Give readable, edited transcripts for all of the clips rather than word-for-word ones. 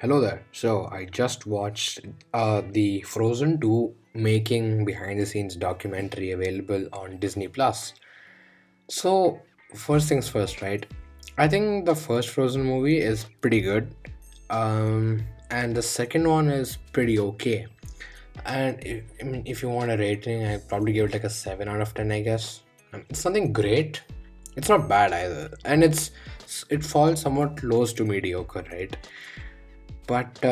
Hello there. So I just watched the Frozen 2 making behind the scenes documentary available on Disney Plus. So first things first, right? I think the first Frozen movie is pretty good. And the second one is pretty okay. And if you want a rating, I'd probably give it like a 7 out of 10, I guess. It's nothing great. It's not bad either. And it falls somewhat close to mediocre, right? But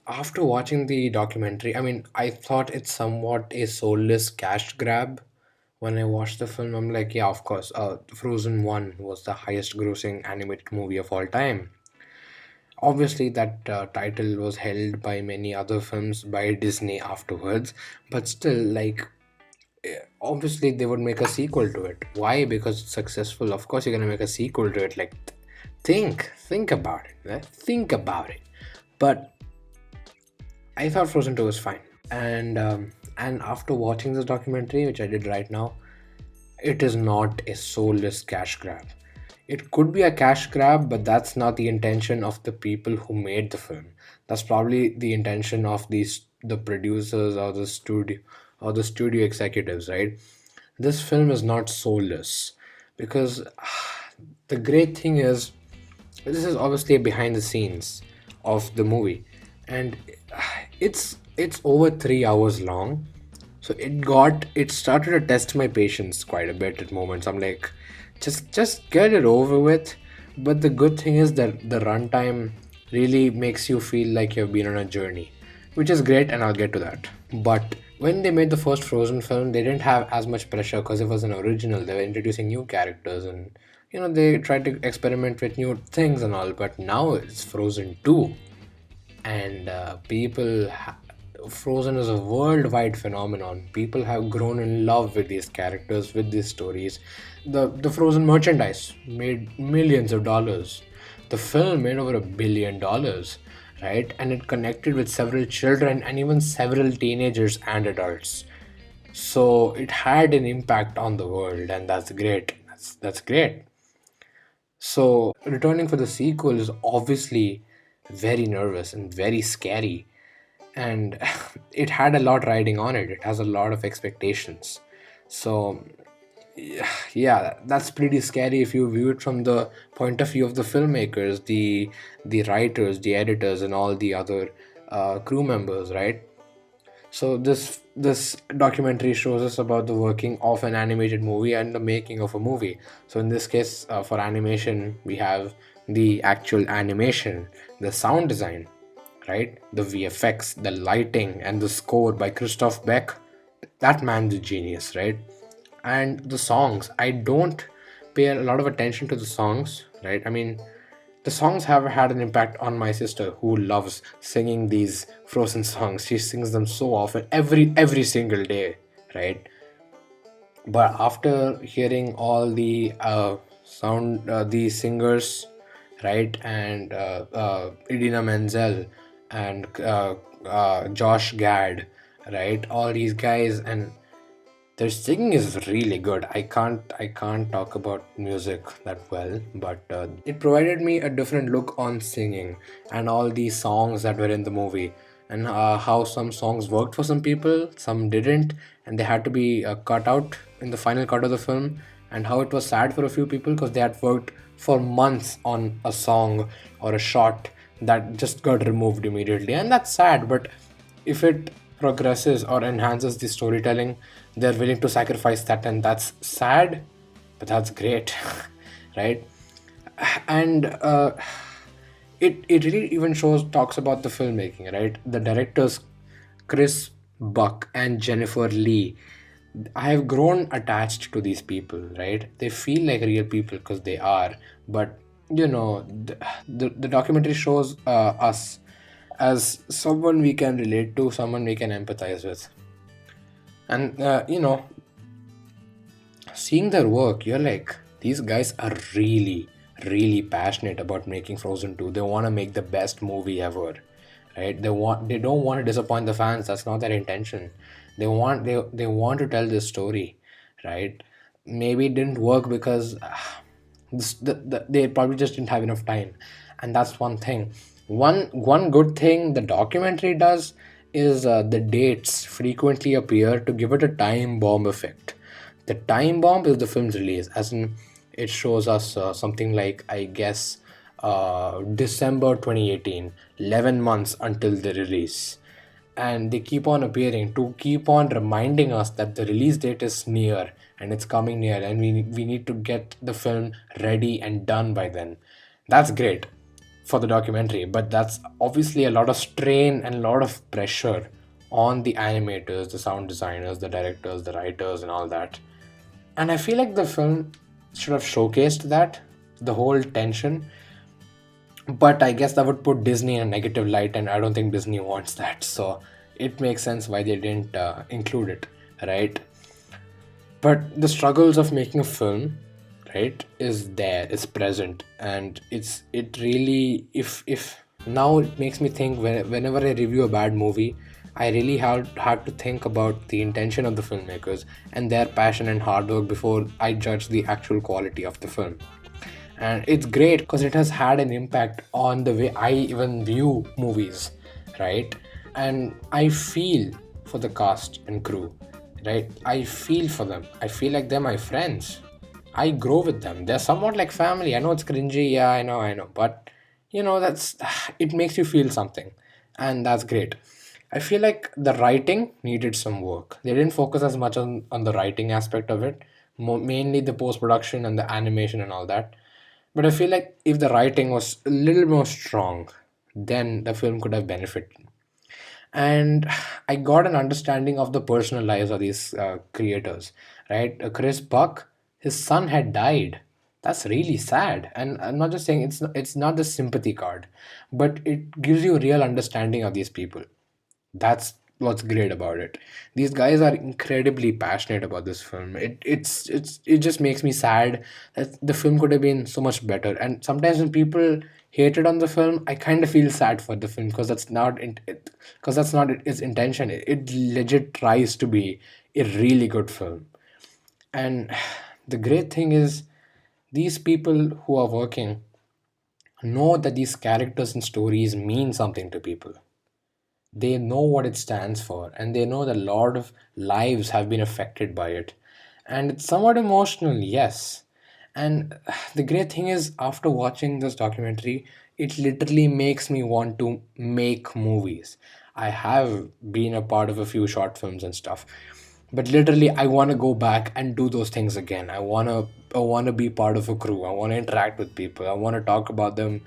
after watching the documentary, I thought it's somewhat a soulless cash grab. When I watched the film, I'm like, yeah, of course. Frozen 1 was the highest grossing animated movie of all time. Obviously, that title was held by many other films by Disney afterwards, but still, like, obviously, they would make a sequel to it. Why? Because it's successful. Of course, you're gonna make a sequel to it. Like, think about it. Think about it. But I thought Frozen 2 was fine. And after watching this documentary, which I did right now, it is not a soulless cash grab. It could be a cash grab, but that's not the intention of the people who made the film. That's probably the intention of the producers or the studio executives, right? This film is not soulless because the great thing is this is obviously behind the scenes of the movie, and it's over 3 hours long. So it started to test my patience quite a bit at moments. I'm like, just get it over with. But the good thing is that the runtime really makes you feel like you've been on a journey, which is great, and I'll get to that. But when they made the first Frozen film, they didn't have as much pressure because it was an original. They were introducing new characters, and they tried to experiment with new things and all. But now it's Frozen 2, and Frozen is a worldwide phenomenon. People have grown in love with these characters, with these stories. The Frozen merchandise made millions of dollars. The film made over $1 billion, right? And it connected with several children and even several teenagers and adults. So it had an impact on the world, and that's great. That's great. So, returning for the sequel is obviously very nervous and very scary. And it had a lot riding on it. It has a lot of expectations. So, yeah, that's pretty scary if you view it from the point of view of the filmmakers, the writers, the editors, and all the other crew members, right? So this documentary shows us about the working of an animated movie and the making of a movie. So in this case, for animation, we have the actual animation, the sound design, right? The VFX, the lighting, and the score by Christoph Beck. That man's a genius, right? And the songs, I don't pay a lot of attention to the songs, right? The songs have had an impact on my sister who loves singing these Frozen songs. She sings them so often, every single day, right? But after hearing all the the singers, right, and Idina Menzel and Josh Gad, right, all these guys, and their singing is really good. I can't talk about music that well, but it provided me a different look on singing and all these songs that were in the movie, and how some songs worked for some people, some didn't, and they had to be cut out in the final cut of the film, and how it was sad for a few people because they had worked for months on a song or a shot that just got removed immediately, and that's sad. But if it progresses or enhances the storytelling, they're willing to sacrifice that, and that's sad, but that's great, right? And it really even shows talks about the filmmaking, right? The directors Chris Buck and Jennifer Lee. I have grown attached to these people, right? They feel like real people because they are, but the documentary shows us as someone we can relate to, someone we can empathize with. And seeing their work, you're like, these guys are really, really passionate about making Frozen 2. They want to make the best movie ever, right? They don't want to disappoint the fans. That's not their intention. They want to tell this story, right? Maybe it didn't work because they probably just didn't have enough time, and that's one thing. One good thing the documentary does is the dates frequently appear to give it a time bomb effect. The time bomb is the film's release, as in it shows us something like, I guess, December 2018, 11 months until the release. And they keep on appearing to keep on reminding us that the release date is near and it's coming near, and we need to get the film ready and done by then. That's great for the documentary, but that's obviously a lot of strain and a lot of pressure on the animators, the sound designers, the directors, the writers, and all that. And I feel like the film should have showcased that, the whole tension. But I guess that would put Disney in a negative light, and I don't think Disney wants that. So it makes sense why they didn't include it, right? But the struggles of making a film, right, is present, and it really, if now it makes me think, whenever I review a bad movie, I really have to think about the intention of the filmmakers and their passion and hard work before I judge the actual quality of the film. And it's great because it has had an impact on the way I even view movies, right? And I feel for the cast and crew, right? I feel for them. I feel like they're my friends. I grow with them. They're somewhat like family. I know it's cringy, yeah, I know, but that's it makes you feel something, and that's great. I feel like the writing needed some work. They didn't focus as much on the writing aspect of it, mainly the post production and the animation and all that. But I feel like if the writing was a little more strong, then the film could have benefited. And I got an understanding of the personal lives of these creators, right? Chris Buck, his son had died. That's really sad, and I'm not just saying it's not the sympathy card, but it gives you a real understanding of these people. That's what's great about it. These guys are incredibly passionate about this film. It just makes me sad that the film could have been so much better. And sometimes when people hated on the film, I kind of feel sad for the film because that's not its intention. It legit tries to be a really good film. And the great thing is, these people who are working know that these characters and stories mean something to people. They know what it stands for, and they know that a lot of lives have been affected by it. And it's somewhat emotional, yes. And the great thing is, after watching this documentary, it literally makes me want to make movies. I have been a part of a few short films and stuff, but literally I want to go back and do those things again. I want to be part of a crew. I want to interact with people. I want to talk about them,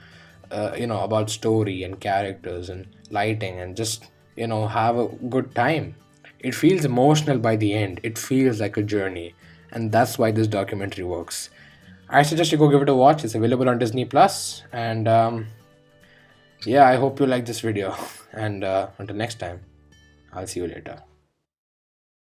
about story and characters and lighting, and just have a good time. It feels emotional by the end. It feels like a journey, and that's why this documentary works. I suggest you go give it a watch. It's available on Disney Plus, and yeah, I hope you like this video. And until next time, I'll see you later.